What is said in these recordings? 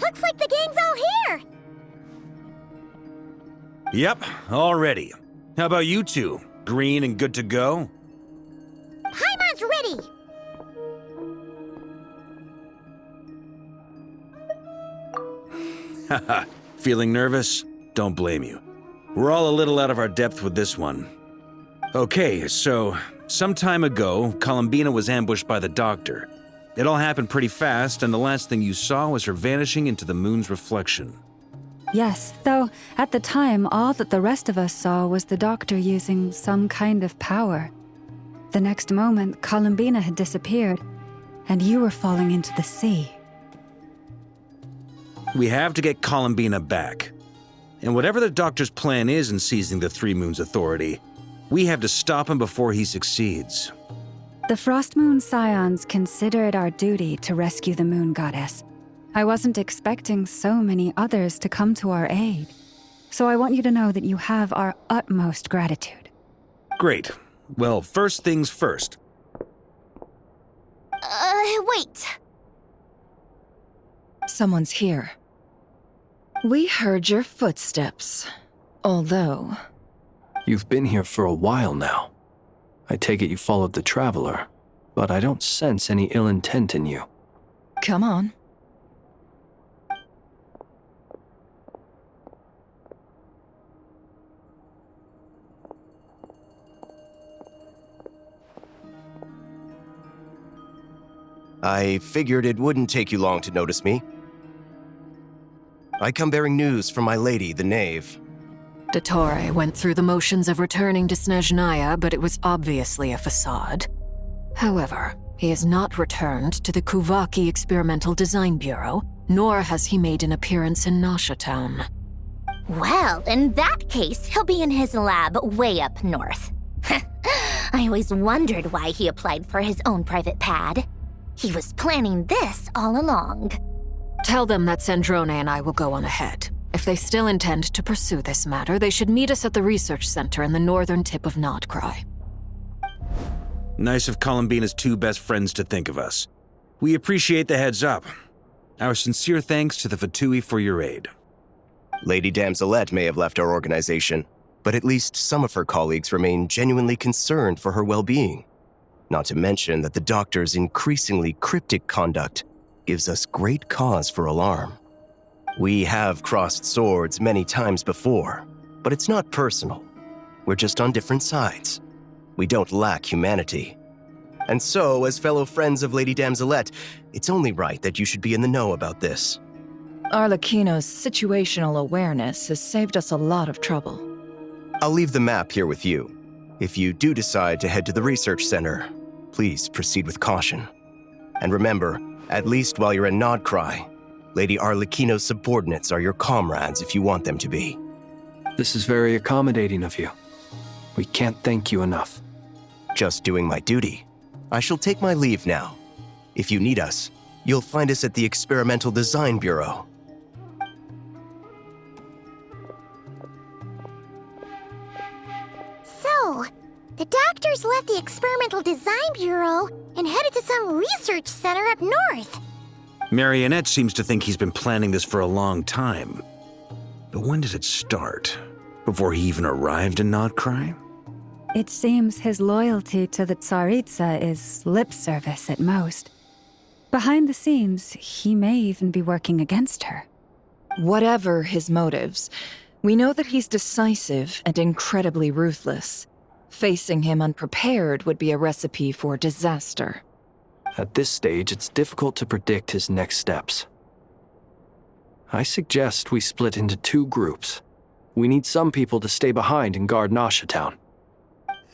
Looks like the gang's all here! Yep, all ready. How about you two? Green and good to go? Paimon's ready! Haha, feeling nervous? Don't blame you. We're all a little out of our depth with this one. Okay, so, some time ago, Columbina was ambushed by the Doctor. It all happened pretty fast, and the last thing you saw was her vanishing into the moon's reflection. Yes, though at the time, all that the rest of us saw was the Doctor using some kind of power. The next moment, Columbina had disappeared, and you were falling into the sea. We have to get Columbina back. And whatever the Doctor's plan is in seizing the Three Moons Authority, we have to stop him before he succeeds. The Frost Moon Scions consider it our duty to rescue the Moon Goddess. I wasn't expecting so many others to come to our aid. So I want you to know that you have our utmost gratitude. Great. Well, first things first. Wait. Someone's here. We heard your footsteps, although... You've been here for a while now. I take it you followed the Traveler, but I don't sense any ill intent in you. Come on. I figured it wouldn't take you long to notice me. I come bearing news from my lady, the Knave. Dottore went through the motions of returning to Snezhnaya, but it was obviously a facade. However, he has not returned to the Kuvaki Experimental Design Bureau, nor has he made an appearance in Nasha Town. Well, in that case, he'll be in his lab way up north. I always wondered why he applied for his own private pad. He was planning this all along. Tell them that Sandrone and I will go on ahead. If they still intend to pursue this matter, they should meet us at the research center in the northern tip of Nodcry. Nice of Columbina's two best friends to think of us. We appreciate the heads up. Our sincere thanks to the Fatui for your aid. Lady Damselette may have left our organization, but at least some of her colleagues remain genuinely concerned for her well-being. Not to mention that the Doctor's increasingly cryptic conduct gives us great cause for alarm. We have crossed swords many times before, but it's not personal. We're just on different sides. We don't lack humanity. And so, as fellow friends of Lady Damselette, it's only right that you should be in the know about this. Arlecchino's situational awareness has saved us a lot of trouble. I'll leave the map here with you. If you do decide to head to the research center, please proceed with caution. And remember, at least while you're in Nodcry, Lady Arlecchino's subordinates are your comrades if you want them to be. This is very accommodating of you. We can't thank you enough. Just doing my duty. I shall take my leave now. If you need us, you'll find us at the Experimental Design Bureau. So, the Doctors left the Experimental Design Bureau and headed to some research center up north. Marionette seems to think he's been planning this for a long time. But when did it start? Before he even arrived in Nodcry? It seems his loyalty to the Tsaritsa is lip service at most. Behind the scenes, he may even be working against her. Whatever his motives, we know that he's decisive and incredibly ruthless. Facing him unprepared would be a recipe for disaster. At this stage, it's difficult to predict his next steps. I suggest we split into two groups. We need some people to stay behind and guard Nasha Town.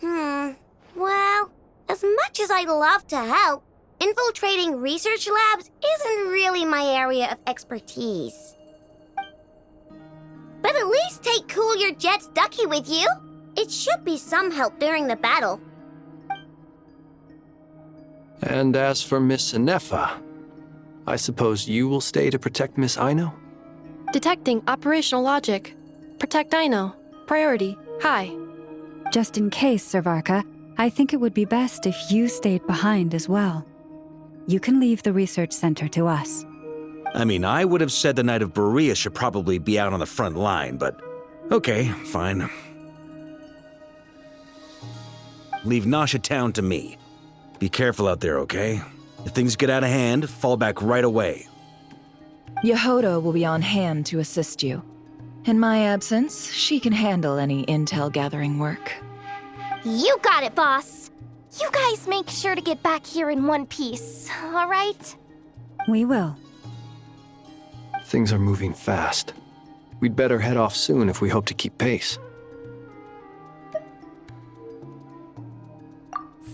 Well, as much as I'd love to help, infiltrating research labs isn't really my area of expertise. But at least take Cool Your Jet's Ducky with you. It should be some help during the battle. And as for Miss Inefa, I suppose you will stay to protect Miss Aino? Detecting operational logic. Protect Aino. Priority. High. Just in case, Servarka, I think it would be best if you stayed behind as well. You can leave the research center to us. I mean, I would have said the Knight of Berea should probably be out on the front line, but okay, fine. Leave Nasha Town to me. Be careful out there, okay? If things get out of hand, fall back right away. Yehoda will be on hand to assist you. In my absence, she can handle any intel gathering work. You got it, boss. You guys make sure to get back here in one piece, all right? We will. Things are moving fast. We'd better head off soon if we hope to keep pace.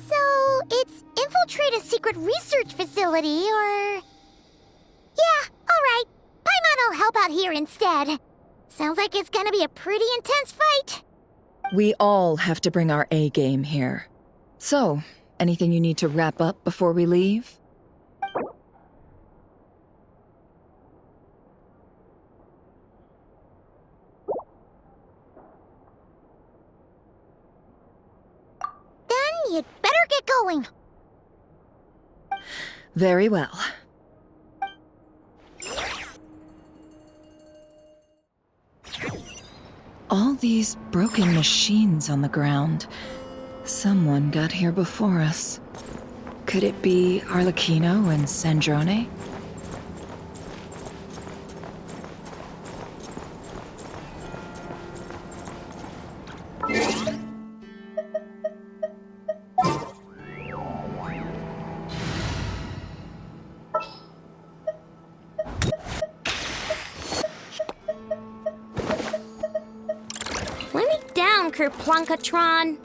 So, it's infiltrate a secret research facility, or... Yeah, all right. Paimon will help out here instead. Sounds like it's gonna be a pretty intense fight. We all have to bring our A game here. So, anything you need to wrap up before we leave? Then you'd better get going. Very well. All these broken machines on the ground. Someone got here before us. Could it be Arlecchino and Sandrone? Let me down, Kerplunkatron.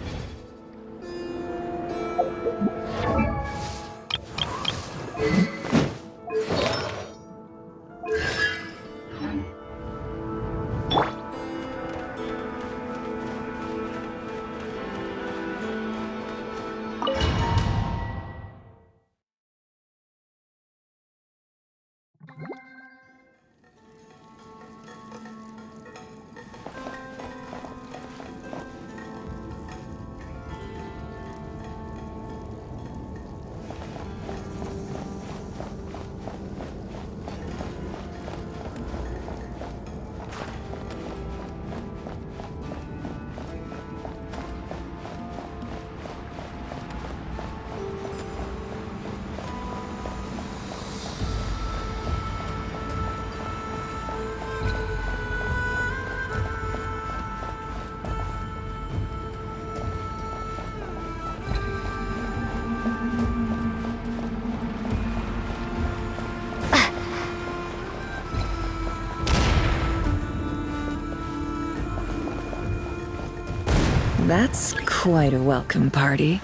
That's quite a welcome party.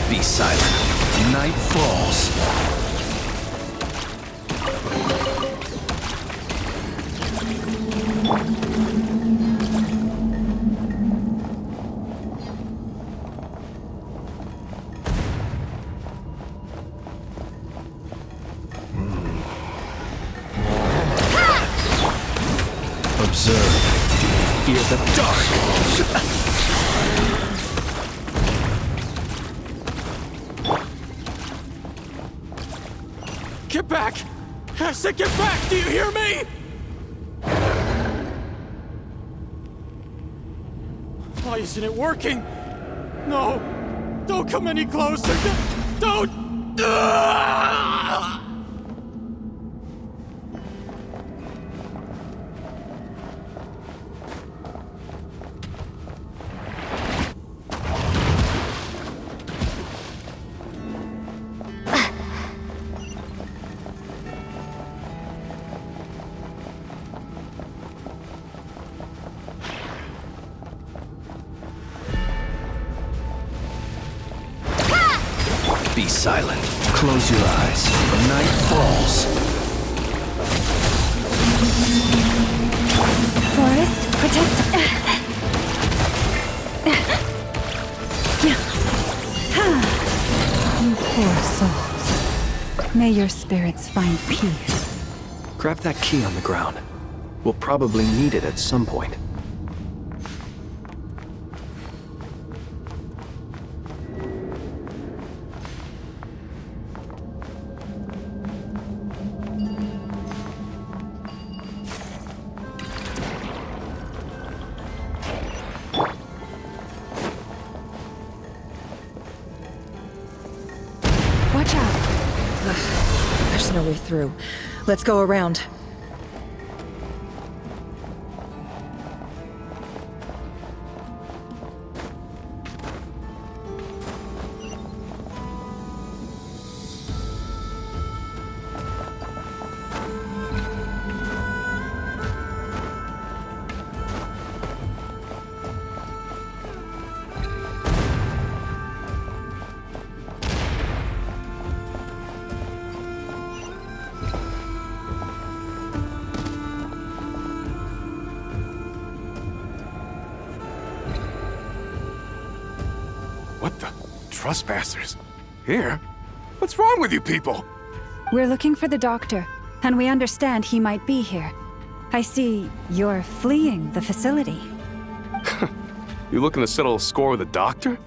Be silent. Night falls. Observe. Fear the dark. Get back! I said get back! Do you hear me? Why isn't it working? No! Don't come any closer! Don't! Ah! Be silent. Close your eyes. Night falls. Forest, protect. You poor souls. May your spirits find peace. Grab that key on the ground. We'll probably need it at some point. no way through. Let's go around. What the? Trespassers? Here? What's wrong with you people? We're looking for the doctor, and we understand he might be here. I see you're fleeing the facility. You looking to settle a score with the doctor?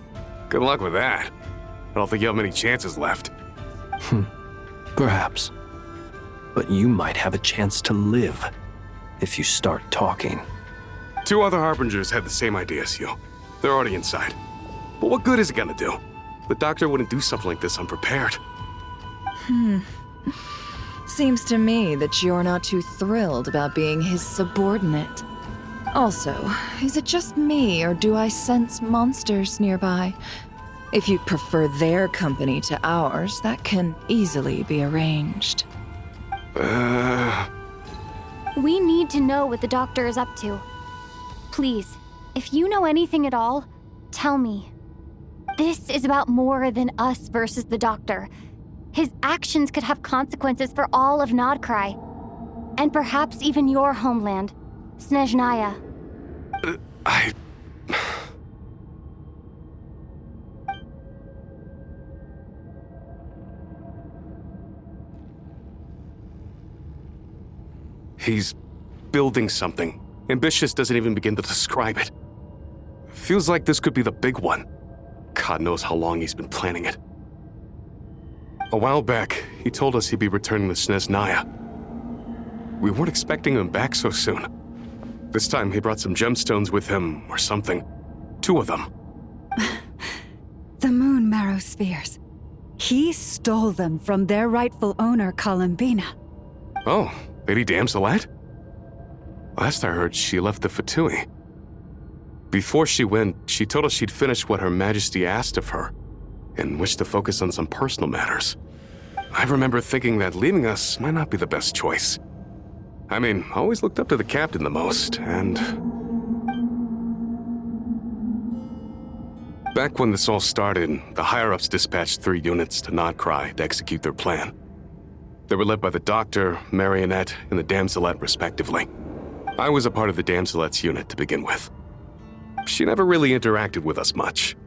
Good luck with that. I don't think you have many chances left. Perhaps. But you might have a chance to live if you start talking. 2 other Harbingers had the same idea as you. They're already inside. But what good is it gonna do? The doctor wouldn't do something like this unprepared. Seems to me that you're not too thrilled about being his subordinate. Also, is it just me, or do I sense monsters nearby? If you'd prefer their company to ours, that can easily be arranged. We need to know what the doctor is up to. Please, if you know anything at all, tell me. This is about more than us versus the doctor. His actions could have consequences for all of Nodcry. And perhaps even your homeland, Snezhnaya. He's building something. Ambitious doesn't even begin to describe it. Feels like this could be the big one. God knows how long he's been planning it. A while back, he told us he'd be returning to Snezhnaya. We weren't expecting him back so soon. This time he brought some gemstones with him, or something. 2 of them. The moon marrow spheres. He stole them from their rightful owner, Columbina. Oh, Lady Damselette? Last I heard, she left the Fatui. Before she went, she told us she'd finished what Her Majesty asked of her, and wished to focus on some personal matters. I remember thinking that leaving us might not be the best choice. I mean, I always looked up to the captain the most, and... Back when this all started, the higher-ups dispatched 3 units to Nodcry to execute their plan. They were led by the Doctor, Marionette, and the Damselette, respectively. I was a part of the Damselette's unit to begin with. She never really interacted with us much.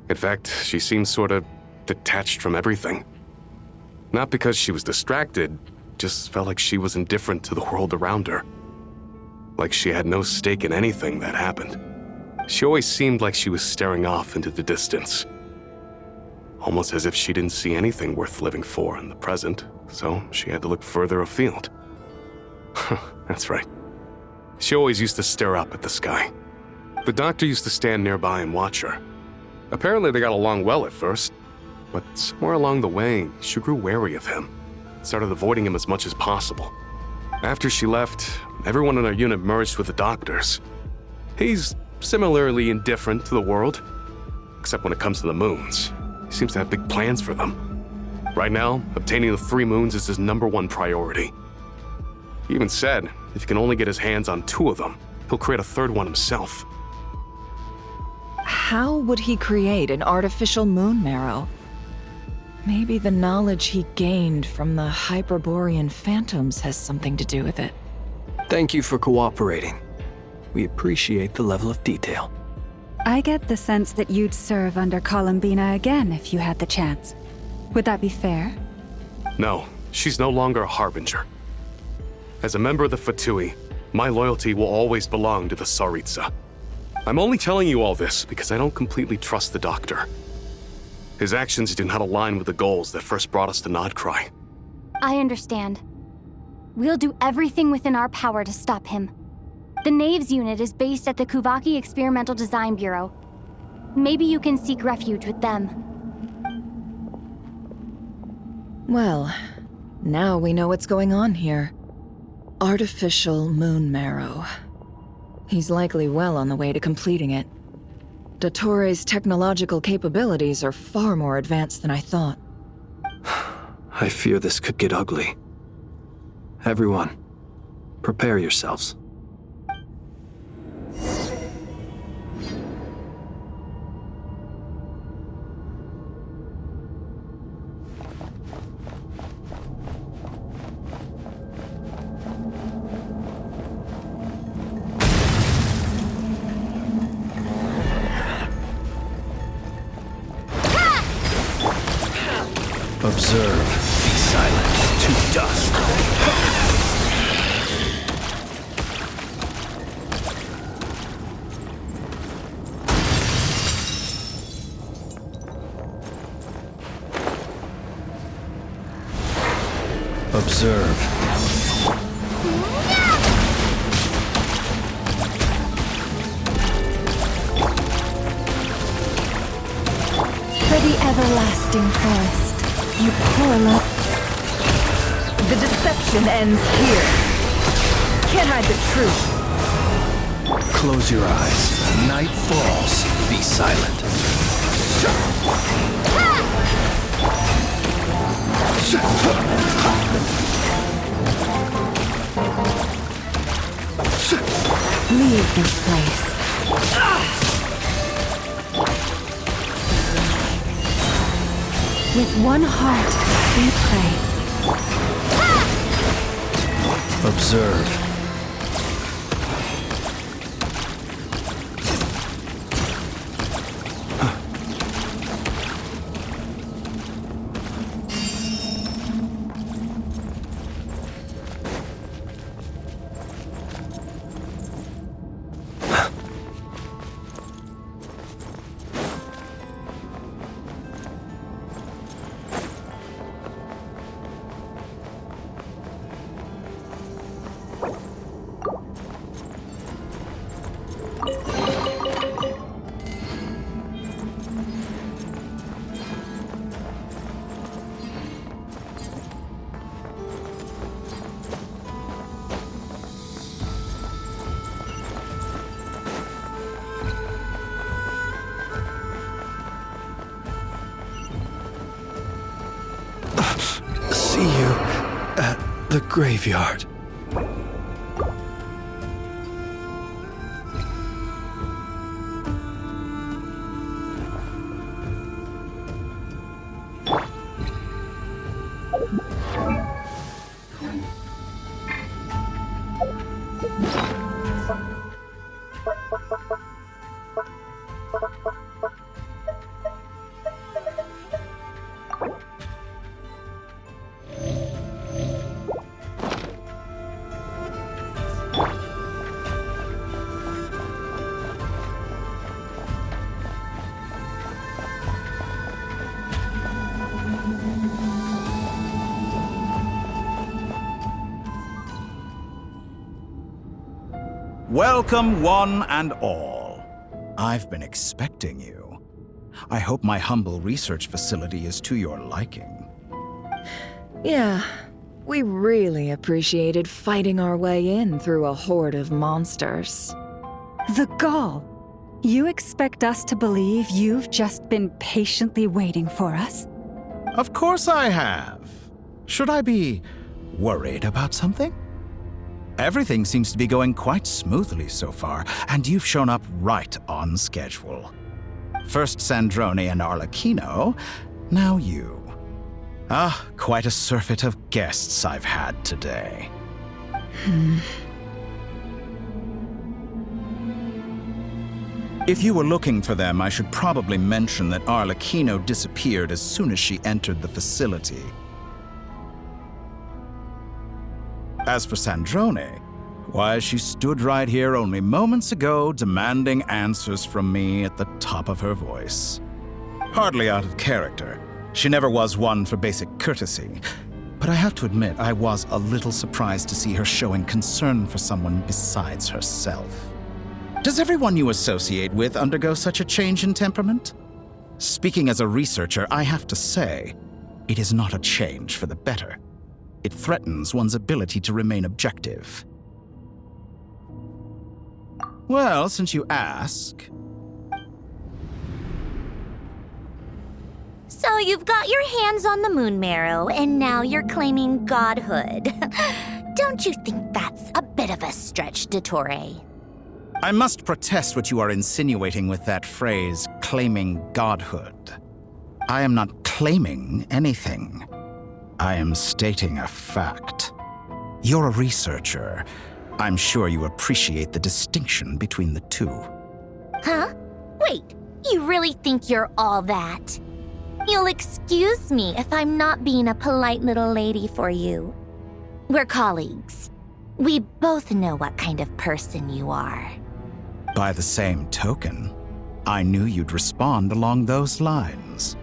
In fact, she seemed sort of detached from everything. Not because she was distracted, just felt like she was indifferent to the world around her. Like she had no stake in anything that happened. She always seemed like she was staring off into the distance. Almost as if she didn't see anything worth living for in the present, so she had to look further afield. That's right. She always used to stare up at the sky. The Doctor used to stand nearby and watch her. Apparently they got along well at first, but somewhere along the way, she grew wary of him, started avoiding him as much as possible. After she left, everyone in our unit merged with the Doctor's. He's similarly indifferent to the world, except when it comes to the moons. He seems to have big plans for them. Right now, obtaining the 3 moons is his #1 priority. He even said if he can only get his hands on 2 of them, he'll create a 3rd one himself. How would he create an artificial moon marrow? Maybe the knowledge he gained from the Hyperborean phantoms has something to do with it. Thank you for cooperating. We appreciate the level of detail. I get the sense that you'd serve under Columbina again if you had the chance. Would that be fair? No, she's no longer a Harbinger. As a member of the Fatui, my loyalty will always belong to the Tsaritsa. I'm only telling you all this because I don't completely trust the Doctor. His actions do not align with the goals that first brought us to Nodcry. I understand. We'll do everything within our power to stop him. The Knaves unit is based at the Kuvaki Experimental Design Bureau. Maybe you can seek refuge with them. Well, Now we know what's going on here. Artificial moon marrow. He's likely well on the way to completing it. Dottore's technological capabilities are far more advanced than I thought. I fear this could get ugly. Everyone, prepare yourselves. Observe. Be silent. To dust. Observe. For the everlasting forest. You poor love. The deception ends here. Can't hide the truth. Close your eyes. Night falls. Be silent. Leave this place. With one heart, we pray. Observe. See you at the graveyard. Welcome, one and all. I've been expecting you. I hope my humble research facility is to your liking. Yeah, we really appreciated fighting our way in through a horde of monsters. The gall. You expect us to believe you've just been patiently waiting for us? Of course I have. Should I be worried about something? Everything seems to be going quite smoothly so far, and you've shown up right on schedule. First Sandrone and Arlecchino, now you. Ah, quite a surfeit of guests I've had today. If you were looking for them, I should probably mention that Arlecchino disappeared as soon as she entered the facility. As for Sandrone, why, she stood right here only moments ago demanding answers from me at the top of her voice. Hardly out of character. She never was one for basic courtesy. But I have to admit, I was a little surprised to see her showing concern for someone besides herself. Does everyone you associate with undergo such a change in temperament? Speaking as a researcher, I have to say, it is not a change for the better. It threatens one's ability to remain objective. Well, since you ask... So you've got your hands on the moon marrow, and now you're claiming godhood. Don't you think that's a bit of a stretch, Dottore? I must protest what you are insinuating with that phrase, claiming godhood. I am not claiming anything. I am stating a fact. You're a researcher. I'm sure you appreciate the distinction between the two. Huh? Wait, you really think you're all that? You'll excuse me if I'm not being a polite little lady for you. We're colleagues. We both know what kind of person you are. By the same token, I knew you'd respond along those lines.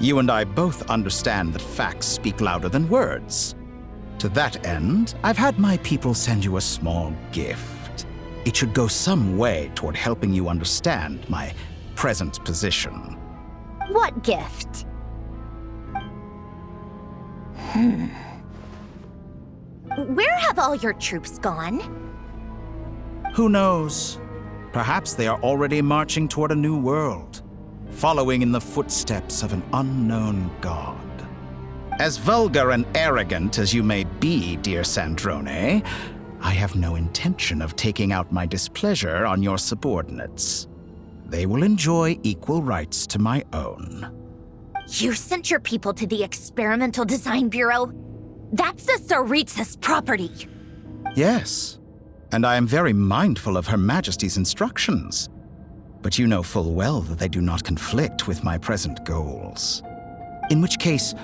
You and I both understand that facts speak louder than words. To that end, I've had my people send you a small gift. It should go some way toward helping you understand my present position. What gift? Where have all your troops gone? Who knows? Perhaps they are already marching toward a new world, following in the footsteps of an unknown god. As vulgar and arrogant as you may be, dear Sandrone, I have no intention of taking out my displeasure on your subordinates. They will enjoy equal rights to my own. You sent your people to the Experimental Design Bureau? That's a Tsaritsa's property. Yes, and I am very mindful of Her Majesty's instructions. But you know full well that they do not conflict with my present goals. In which case,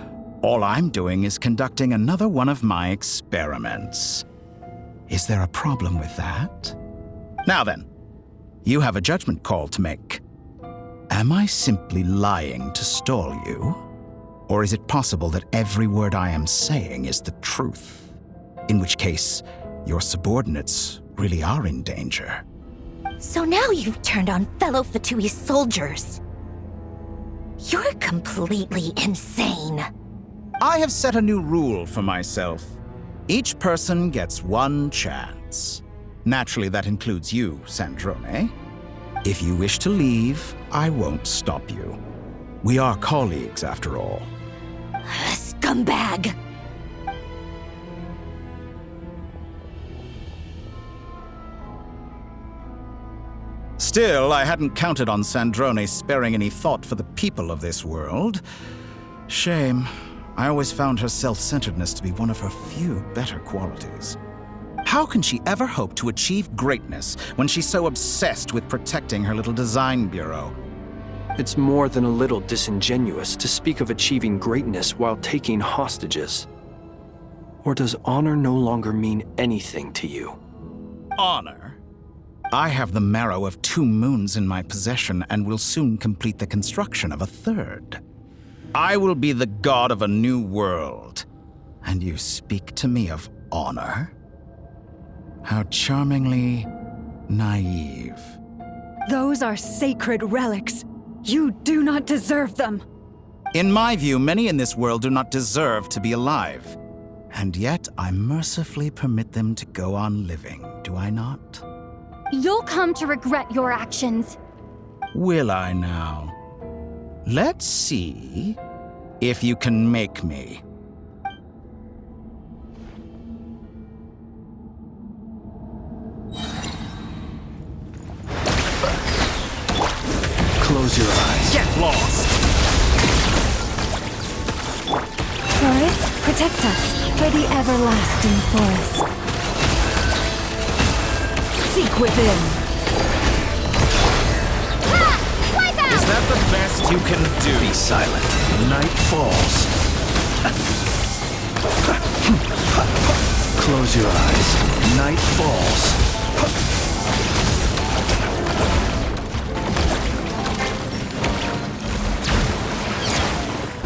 all I'm doing is conducting another one of my experiments. Is there a problem with that? Now then, you have a judgment call to make. Am I simply lying to stall you? Or is it possible that every word I am saying is the truth? In which case, your subordinates really are in danger. So now you've turned on fellow Fatui soldiers. You're completely insane. I have set a new rule for myself. Each person gets one chance. Naturally, that includes you, Sandrone. If you wish to leave, I won't stop you. We are colleagues, after all. Scumbag! Still, I hadn't counted on Sandrone sparing any thought for the people of this world. Shame. I always found her self-centeredness to be one of her few better qualities. How can she ever hope to achieve greatness when she's so obsessed with protecting her little design bureau? It's more than a little disingenuous to speak of achieving greatness while taking hostages. Or does honor no longer mean anything to you? Honor? I have the marrow of 2 moons in my possession and will soon complete the construction of a 3rd. I will be the god of a new world. And you speak to me of honor? How charmingly naive. Those are sacred relics. You do not deserve them. In my view, many in this world do not deserve to be alive. And yet, I mercifully permit them to go on living, do I not? You'll come to regret your actions. Will I now? Let's see if you can make me. Close your eyes. Get lost! Forest, protect us for the everlasting forest. Seek within. Is that the best you can do? Be silent. Night falls. Close your eyes. Night falls.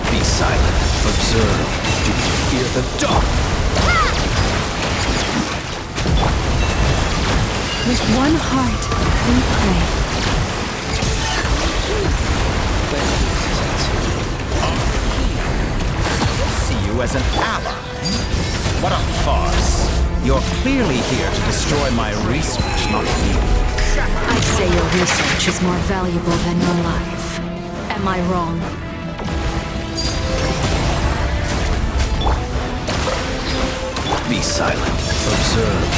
Be silent. Observe. Do you hear the dawn? With one heart, we pray. See you as an ally. What a farce. You're clearly here to destroy my research, not me. I say your research is more valuable than your life. Am I wrong? Be silent. Observe.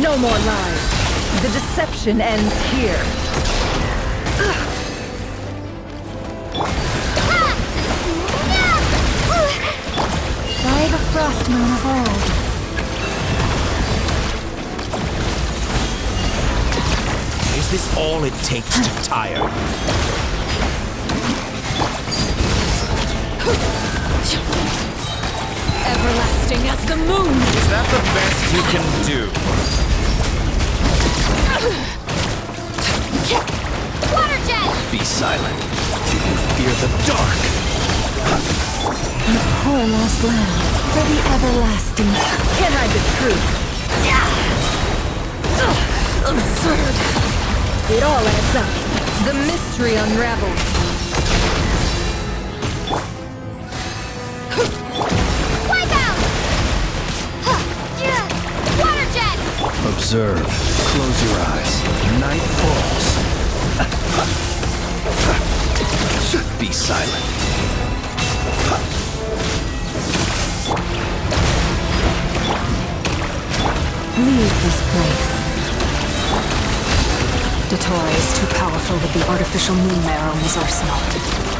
No more lies. The deception ends here. By the frost moon of old. Is this all it takes to tire you? Everlasting as the moon. Is that the best you can do? Water jet! Be silent. Do you fear the dark? The poor lost land for the everlasting. Can't hide the truth. Absurd. It all adds up. The mystery unravels. Wipeout! Water jet! Observe. Close your eyes. Night falls. Be silent. Leave this place. Dottore is too powerful with the artificial moon marrow in his arsenal.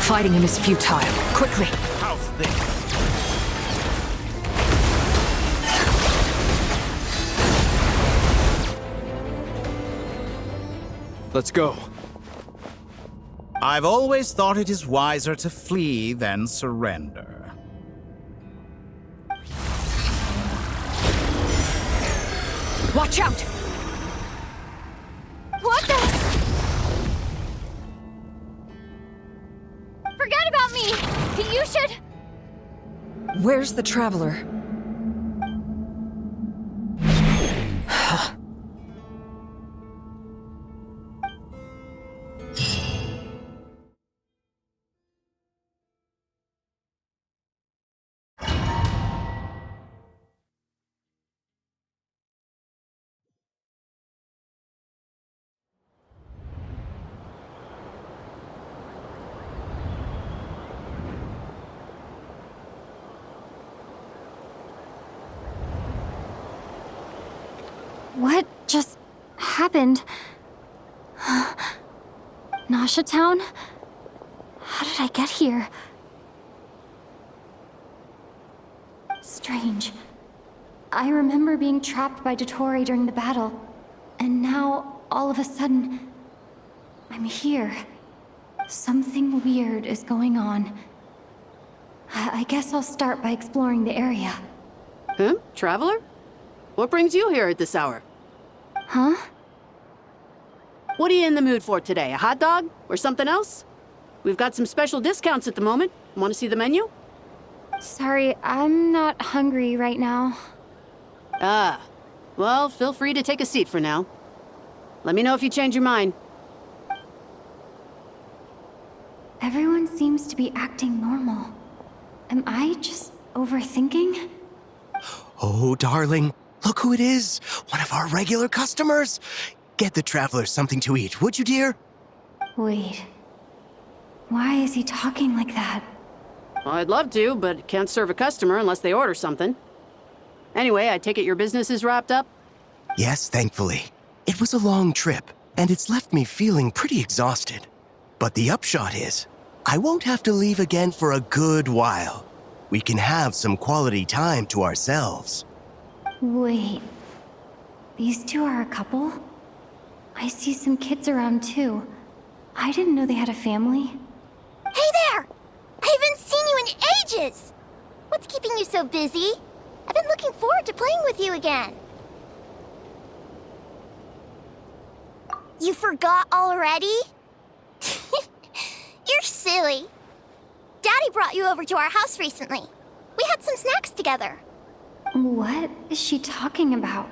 Fighting him is futile. Quickly! How's this? Let's go. I've always thought it is wiser to flee than surrender. Watch out! What the? Forget about me! You should... Where's the traveler? What just happened? Nasha Town? How did I get here? Strange. I remember being trapped by Dottore during the battle, and now, all of a sudden, I'm here. Something weird is going on. I guess I'll start by exploring the area. Huh? Traveler? What brings you here at this hour? Huh? What are you in the mood for today? A hot dog? Or something else? We've got some special discounts at the moment. Want to see the menu? Sorry, I'm not hungry right now. Ah. Well, feel free to take a seat for now. Let me know if you change your mind. Everyone seems to be acting normal. Am I just overthinking? Oh, darling, look who it is. One of our regular customers. Get the traveler something to eat, would you, dear? Wait. Why is he talking like that? Well, I'd love to, but can't serve a customer unless they order something. Anyway, I take it your business is wrapped up? Yes, thankfully. It was a long trip, and it's left me feeling pretty exhausted. But the upshot is, I won't have to leave again for a good while. We can have some quality time to ourselves. Wait. These two are a couple? I see some kids around too. I didn't know they had a family. Hey there! I haven't seen you in ages! What's keeping you so busy? I've been looking forward to playing with you again. You forgot already? You're silly. Daddy brought you over to our house recently. We had some snacks together. What is she talking about?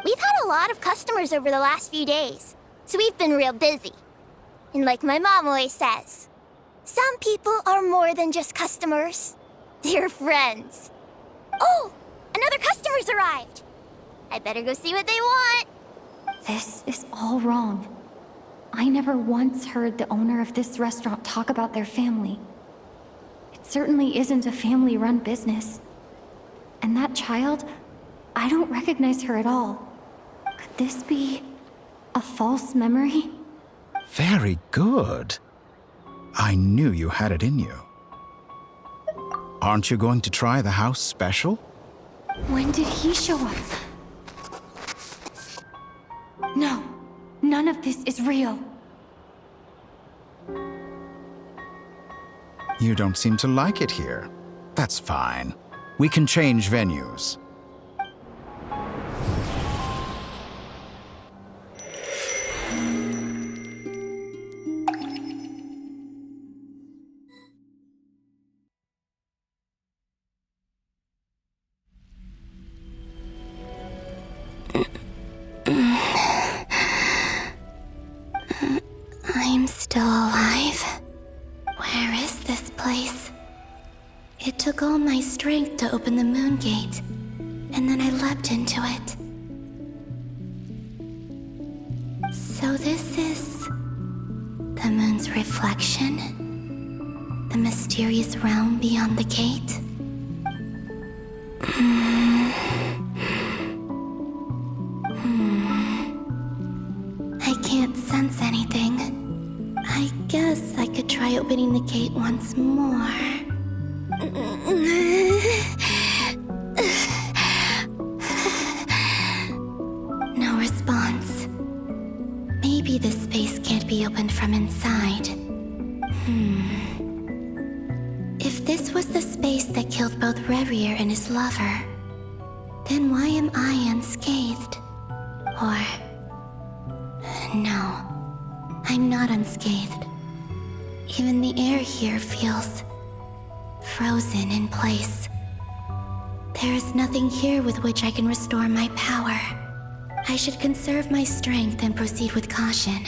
We've had a lot of customers over the last few days, so we've been real busy. And like my mom always says, Some people are more than just customers. They're friends. Oh, another customer's arrived. I better go see what they want. This is all wrong. I never once heard the owner of this restaurant talk about their family. It certainly isn't a family-run business. And that child, I don't recognize her at all. Could this be a false memory? Very good. I knew you had it in you. Aren't you going to try the house special? When did he show up? No, none of this is real. You don't seem to like it here. That's fine. We can change venues. I'm still alive. Where is this place? It took all my strength to open the moon gate, and then I leapt into it. So this is the moon's reflection? The mysterious realm beyond the gate? I can't sense anything. I guess I could try opening the gate once more. No response. Maybe this space can't be opened from inside. If this was the space that killed both Revier and his lover, then why am I unscathed? Or... no, I'm not unscathed. Even the air here feels frozen in place. There is nothing here with which I can restore my power. I should conserve my strength and proceed with caution.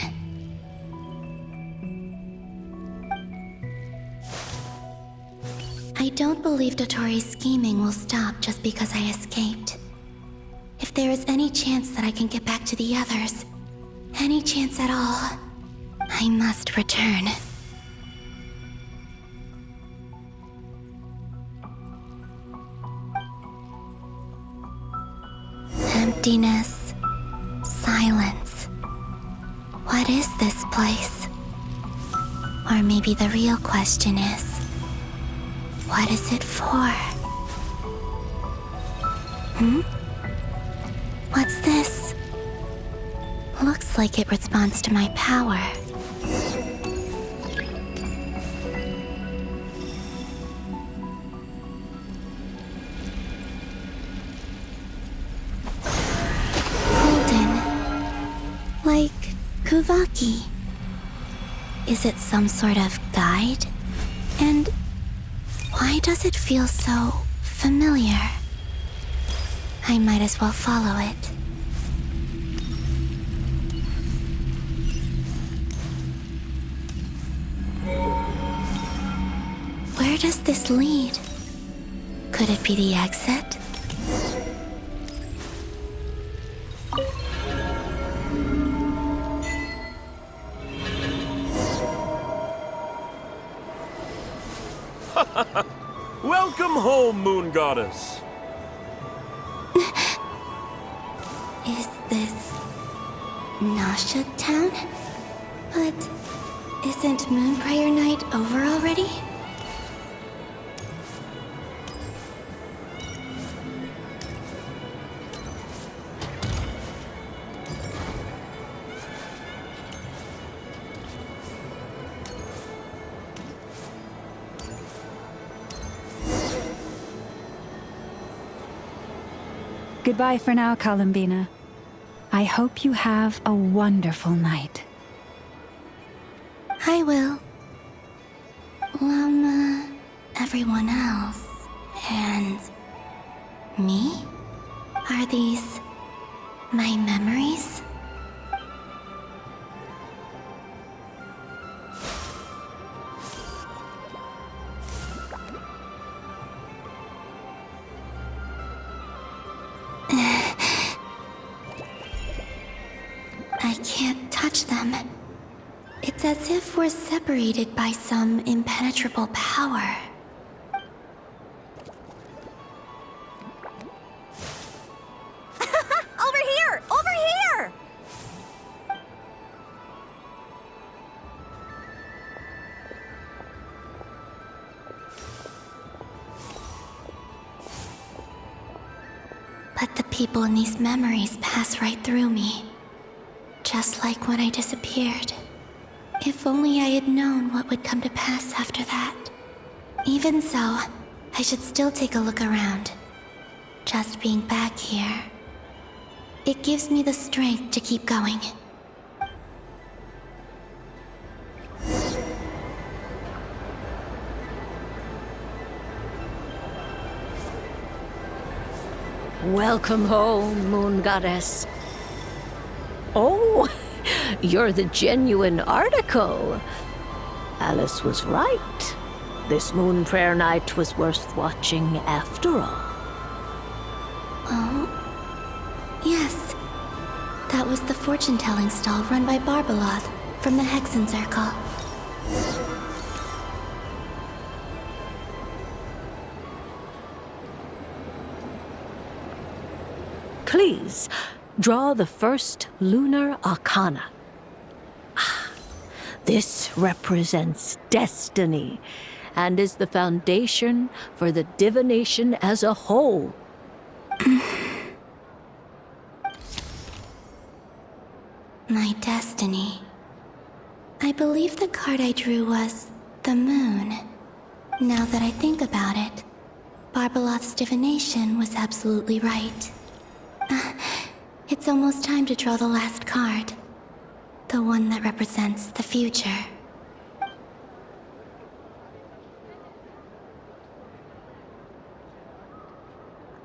I don't believe Dotori's scheming will stop just because I escaped. If there is any chance that I can get back to the others, any chance at all, I must return. Emptiness, silence. What is this place? Or maybe the real question is, what is it for? What's this? Looks like it responds to my power. Like Kuvaki. Is it some sort of guide? And why does it feel so familiar? I might as well follow it. Where does this lead? Could it be the exit? Welcome home, Moon Goddess. Is this Nasha Town? But isn't Moonbriar Night over already? Goodbye for now, Columbina. I hope you have a wonderful night. I will. Llama, everyone else, and me? Are these my memories? I can't touch them. It's as if we're separated by some impenetrable power. Over here! Over here! But the people in these memories pass right through me. Just like when I disappeared. If only I had known what would come to pass after that. Even so, I should still take a look around. Just being back here, it gives me the strength to keep going. Welcome home, Moon Goddess. Oh, you're the genuine article. Alice was right. This moon prayer night was worth watching after all. Oh, yes. That was the fortune-telling stall run by Barbeloth from the Hexen Circle. Please, draw the first lunar arcana. This represents destiny and is the foundation for the divination as a whole. My destiny. I believe the card I drew was the moon. Now that I think about it, Barbeloth's divination was absolutely right. It's almost time to draw the last card. The one that represents the future.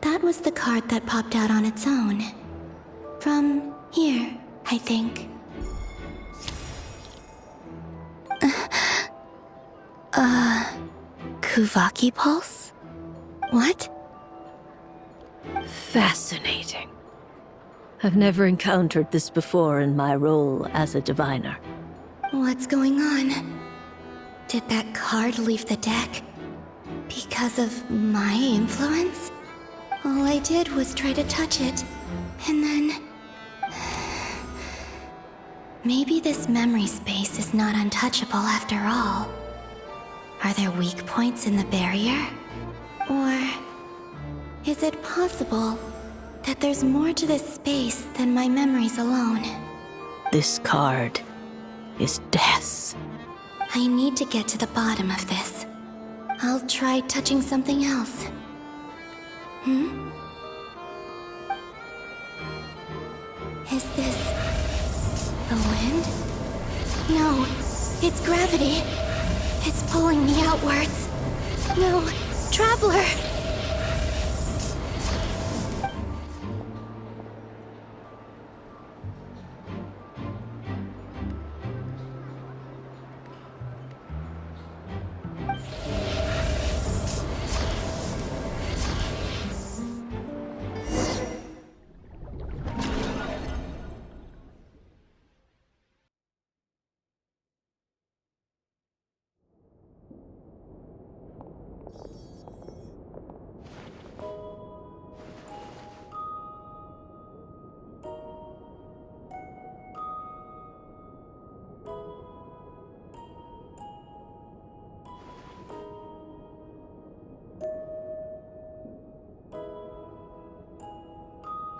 That was the card that popped out on its own. From here, I think. Kuvaki Pulse? What? Fascinating. I've never encountered this before in my role as a diviner. What's going on? Did that card leave the deck? Because of my influence? All I did was try to touch it, and then... Maybe this memory space is not untouchable after all. Are there weak points in the barrier? Or... is it possible that there's more to this space than my memories alone? This card is death. I need to get to the bottom of this. I'll try touching something else. Is this... the wind? No, it's gravity. It's pulling me outwards. No, Traveler!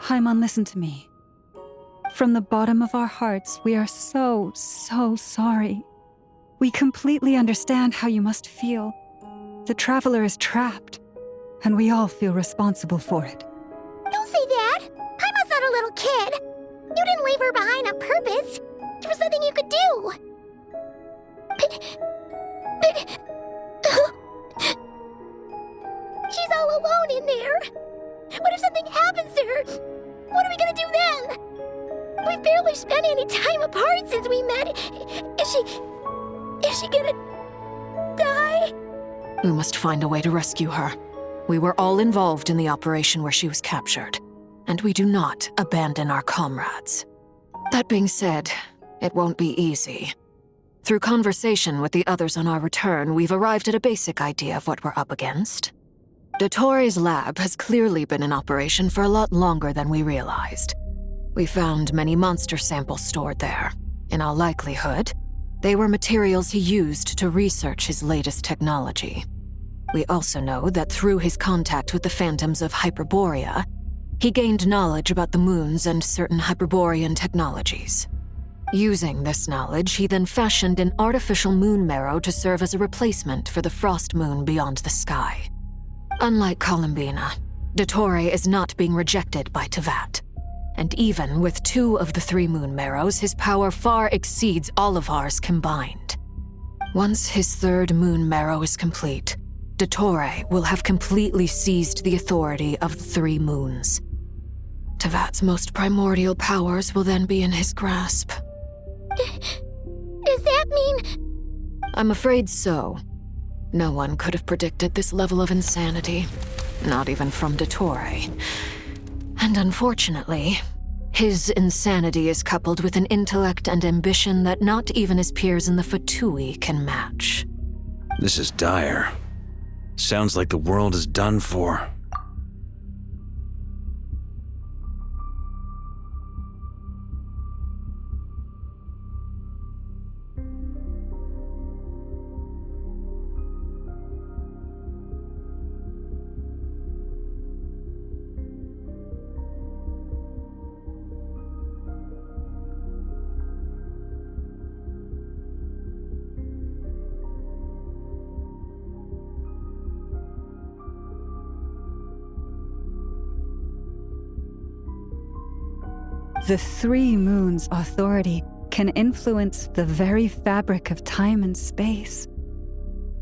Haimon, listen to me. From the bottom of our hearts, we are so sorry. We completely understand how you must feel. The Traveler is trapped, and we all feel responsible for it. Don't say that! Haimon's not a little kid! You didn't leave her behind on purpose! There was nothing you could do! She's all alone in there! What if something happens to her? What are we gonna do then? We've barely spent any time apart since we met. Is she gonna die? We must find a way to rescue her. We were all involved in the operation where she was captured, and we do not abandon our comrades. That being said, it won't be easy. Through conversation with the others on our return, we've arrived at a basic idea of what we're up against. Dottore lab has clearly been in operation for a lot longer than we realized. We found many monster samples stored there. In all likelihood, they were materials he used to research his latest technology. We also know that through his contact with the phantoms of Hyperborea, he gained knowledge about the moons and certain Hyperborean technologies. Using this knowledge, he then fashioned an artificial moon marrow to serve as a replacement for the frost moon beyond the sky. Unlike Columbina, Dottore is not being rejected by Tevat. And even with 2 of the 3 moon marrows, his power far exceeds all of ours combined. Once his 3rd moon marrow is complete, Dottore will have completely seized the authority of the 3 moons. Tevat's most primordial powers will then be in his grasp. Does that mean... I'm afraid so. No one could have predicted this level of insanity. Not even from Dottore. And unfortunately, his insanity is coupled with an intellect and ambition that not even his peers in the Fatui can match. This is dire. Sounds like the world is done for. The 3 moons' authority can influence the very fabric of time and space.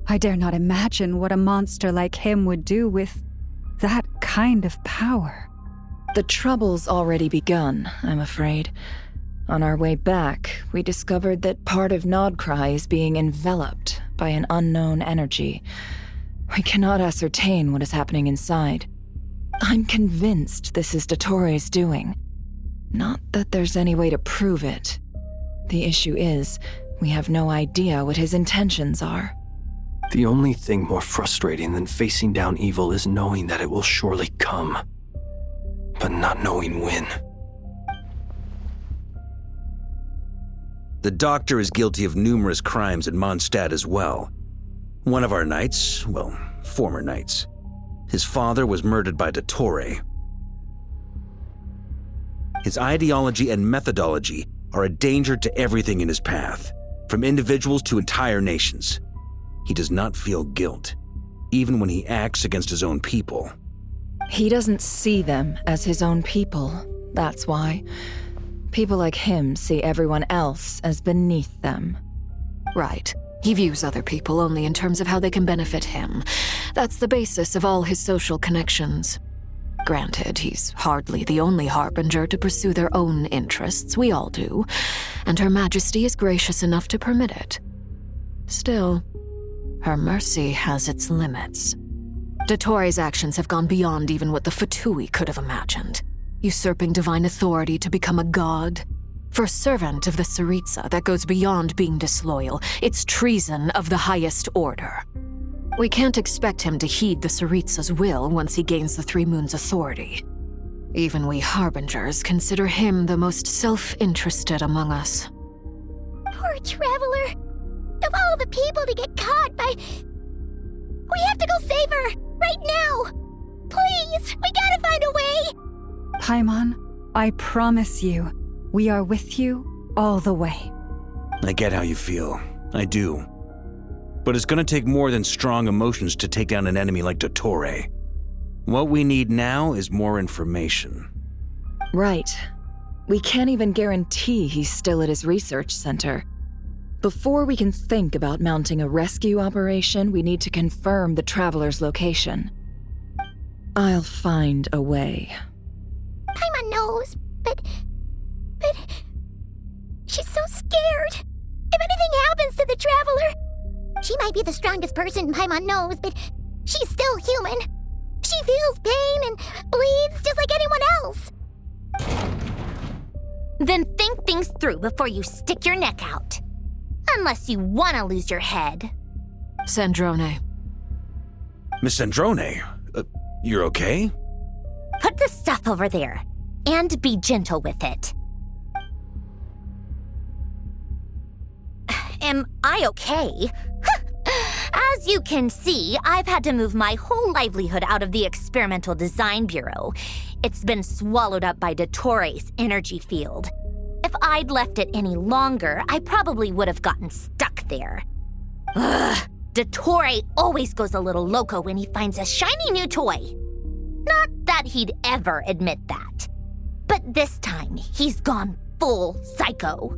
I dare not imagine what a monster like him would do with that kind of power. The trouble's already begun, I'm afraid. On our way back, we discovered that part of Nodcry is being enveloped by an unknown energy. We cannot ascertain what is happening inside. I'm convinced this is Dottore's doing. Not that there's any way to prove it. The issue is, we have no idea what his intentions are. The only thing more frustrating than facing down evil is knowing that it will surely come, but not knowing when. The Doctor is guilty of numerous crimes in Mondstadt as well. One of our knights, well, former knights, his father was murdered by Dottore. His ideology and methodology are a danger to everything in his path, from individuals to entire nations. He does not feel guilt, even when he acts against his own people. He doesn't see them as his own people, that's why. People like him see everyone else as beneath them. Right. He views other people only in terms of how they can benefit him. That's the basis of all his social connections. Granted, he's hardly the only harbinger to pursue their own interests. We all do. And Her Majesty is gracious enough to permit it. Still, her mercy has its limits. Dottore's actions have gone beyond even what the Fatui could have imagined. Usurping divine authority to become a god. For a servant of the Tsaritsa, that goes beyond being disloyal. It's treason of the highest order. We can't expect him to heed the Tsaritsa's will once he gains the 3 moons' authority. Even we Harbingers consider him the most self-interested among us. Poor Traveler! Of all the people to get caught by... We have to go save her! Right now! Please! We gotta find a way! Paimon, I promise you, we are with you all the way. I get how you feel. I do. But it's gonna take more than strong emotions to take down an enemy like Dottore. What we need now is more information. Right. We can't even guarantee he's still at his research center. Before we can think about mounting a rescue operation, we need to confirm the Traveler's location. I'll find a way. Paimon knows, but... She's so scared. If anything happens to the Traveler... She might be the strongest person Paimon knows, but she's still human. She feels pain and bleeds just like anyone else. Then think things through before you stick your neck out. Unless you want to lose your head. Sandrone. Miss Sandrone, you're okay? Put the stuff over there, and be gentle with it. Am I okay? As you can see, I've had to move my whole livelihood out of the Experimental Design Bureau. It's been swallowed up by Dottore energy field. If I'd left it any longer, I probably would have gotten stuck there. Ugh, Dottore always goes a little loco when he finds a shiny new toy. Not that he'd ever admit that. But this time, he's gone full psycho.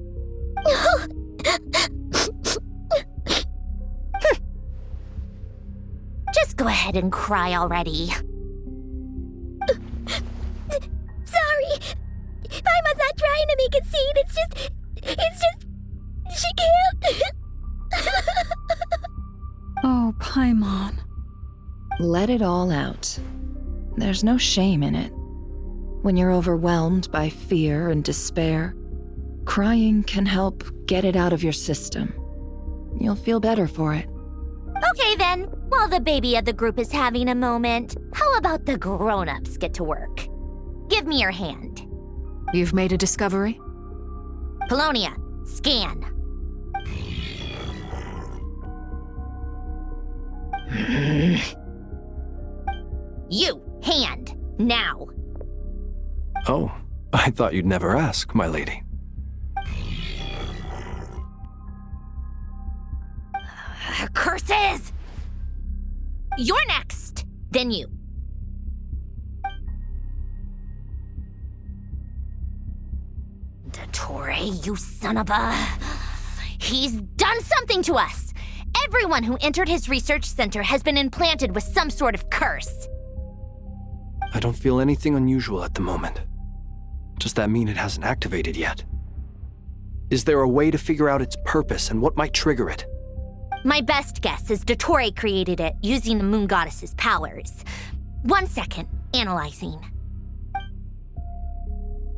Just go ahead and cry already. Sorry. Paimon's not trying to make a scene. It's just, she can't. Oh, Paimon. Let it all out. There's no shame in it. When you're overwhelmed by fear and despair, crying can help get it out of your system. You'll feel better for it. Okay then, while the baby of the group is having a moment, how about the grown-ups get to work? Give me your hand. You've made a discovery? Polonia, scan. You, hand, now. Oh, I thought you'd never ask, my lady. Curses! You're next, then you. Dottore, you son of a... He's done something to us! Everyone who entered his research center has been implanted with some sort of curse. I don't feel anything unusual at the moment. Does that mean it hasn't activated yet? Is there a way to figure out its purpose and what might trigger it? My best guess is Dottore created it using the Moon Goddess's powers. 1 second, analyzing.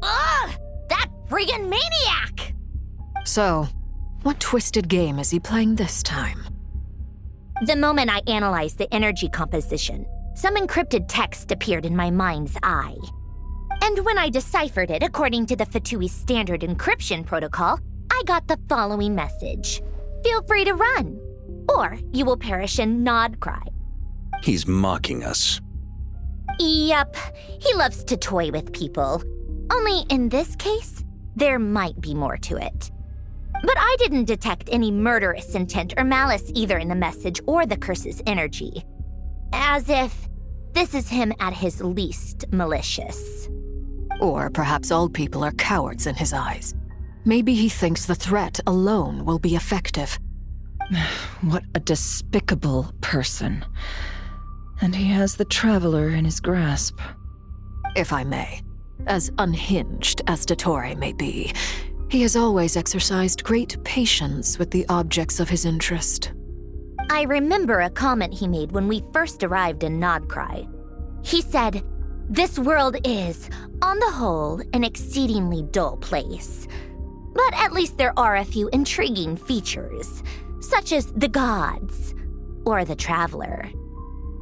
Ugh! That friggin' maniac! So, what twisted game is he playing this time? The moment I analyzed the energy composition, some encrypted text appeared in my mind's eye. And when I deciphered it according to the Fatui standard encryption protocol, I got the following message. Feel free to run, or you will perish in nod cry. He's mocking us. Yep, he loves to toy with people. Only in this case, there might be more to it. But I didn't detect any murderous intent or malice either in the message or the curse's energy. As if this is him at his least malicious. Or perhaps all people are cowards in his eyes. Maybe he thinks the threat alone will be effective. What a despicable person. And he has the Traveler in his grasp. If I may, as unhinged as Dottore may be, he has always exercised great patience with the objects of his interest. I remember a comment he made when we first arrived in Nodcry. He said, "This world is, on the whole, an exceedingly dull place. But at least there are a few intriguing features, such as the gods, or the Traveler.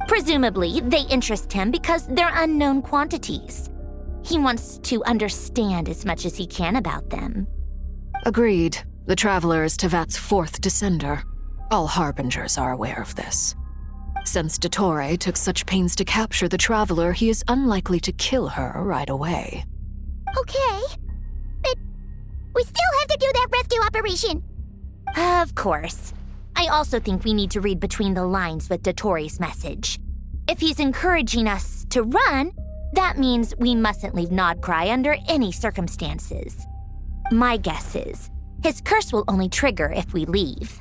Presumably, they interest him because they're unknown quantities. He wants to understand as much as he can about them." Agreed. The Traveler is Tevat's fourth descender. All Harbingers are aware of this. Since Dottore took such pains to capture the Traveler, he is unlikely to kill her right away. Okay, but we still have to do that rescue operation. Of course. I also think we need to read between the lines with Dottore's message. If he's encouraging us to run, that means we mustn't leave Nodcry under any circumstances. My guess is, his curse will only trigger if we leave.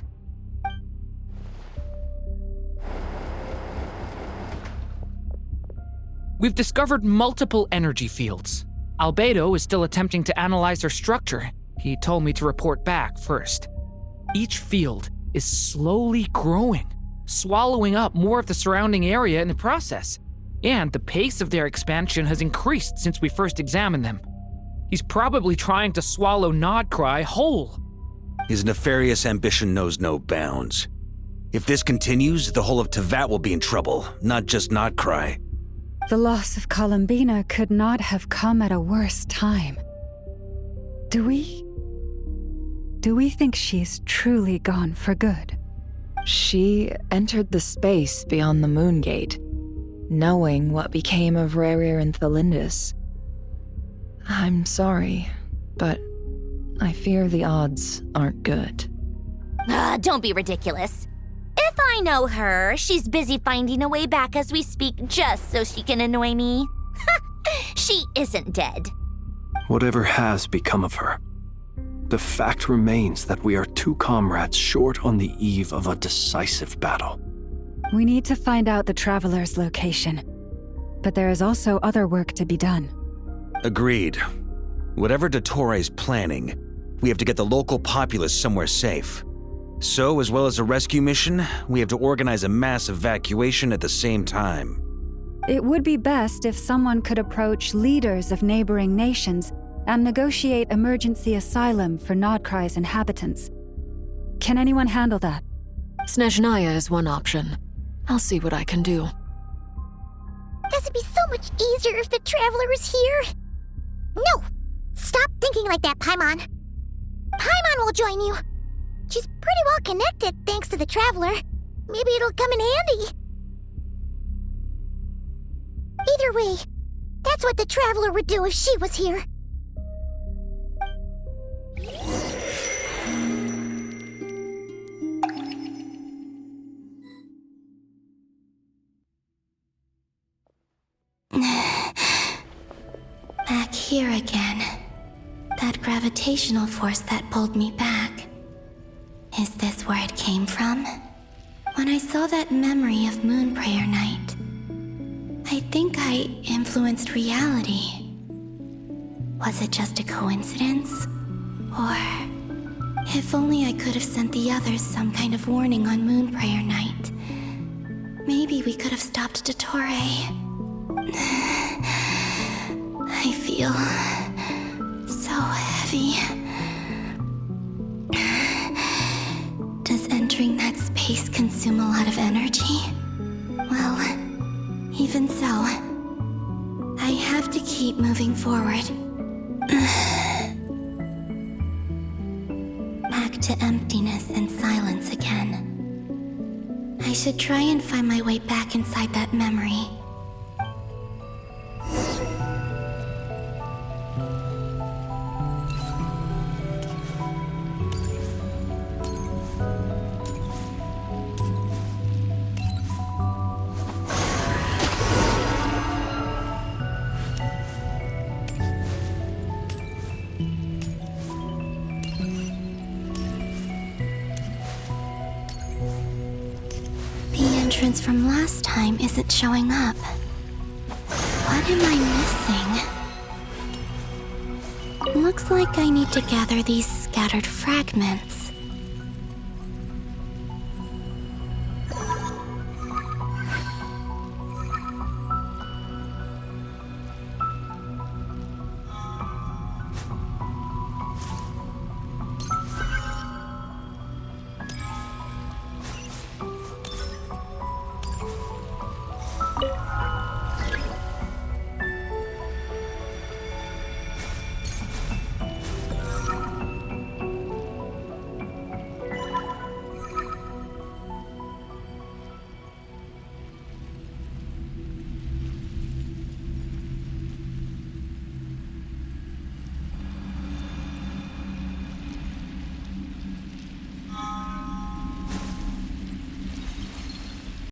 We've discovered multiple energy fields. Albedo is still attempting to analyze their structure. He told me to report back first. Each field is slowly growing, swallowing up more of the surrounding area in the process. And the pace of their expansion has increased since we first examined them. He's probably trying to swallow Nodcry whole. His nefarious ambition knows no bounds. If this continues, the whole of Tevat will be in trouble, not just Nodcry. The loss of Columbina could not have come at a worse time. Do we think she's truly gone for good? She entered the space beyond the Moon Gate, knowing what became of Rerir and Thalindus. I'm sorry, but I fear the odds aren't good. Don't be ridiculous. If I know her, she's busy finding a way back as we speak just so she can annoy me. She isn't dead. Whatever has become of her, the fact remains that we are two comrades short on the eve of a decisive battle. We need to find out the Traveler's location. But there is also other work to be done. Agreed. Whatever Dottore planning, we have to get the local populace somewhere safe. So, as well as a rescue mission, we have to organize a mass evacuation at the same time. It would be best if someone could approach leaders of neighboring nations and negotiate emergency asylum for Nodcry's inhabitants. Can anyone handle that? Snezhnaya is one option. I'll see what I can do. This would be so much easier if the Traveler was here. No! Stop thinking like that, Paimon. Paimon will join you. She's pretty well connected thanks to the Traveler. Maybe it'll come in handy. Either way, that's what the Traveler would do if she was here. Back here again. That gravitational force that pulled me back. Is this where it came from? When I saw that memory of Moon Prayer Night, I think I influenced reality. Was it just a coincidence? Or if only I could have sent the others some kind of warning on Moon Prayer Night. Maybe we could have stopped Dottore. I feel so heavy. Does entering that space consume a lot of energy? Well, even so, I have to keep moving forward. Back to emptiness and silence again. I should try and find my way back inside that memory. From last time isn't showing up. What am I missing? Looks like I need to gather these scattered fragments.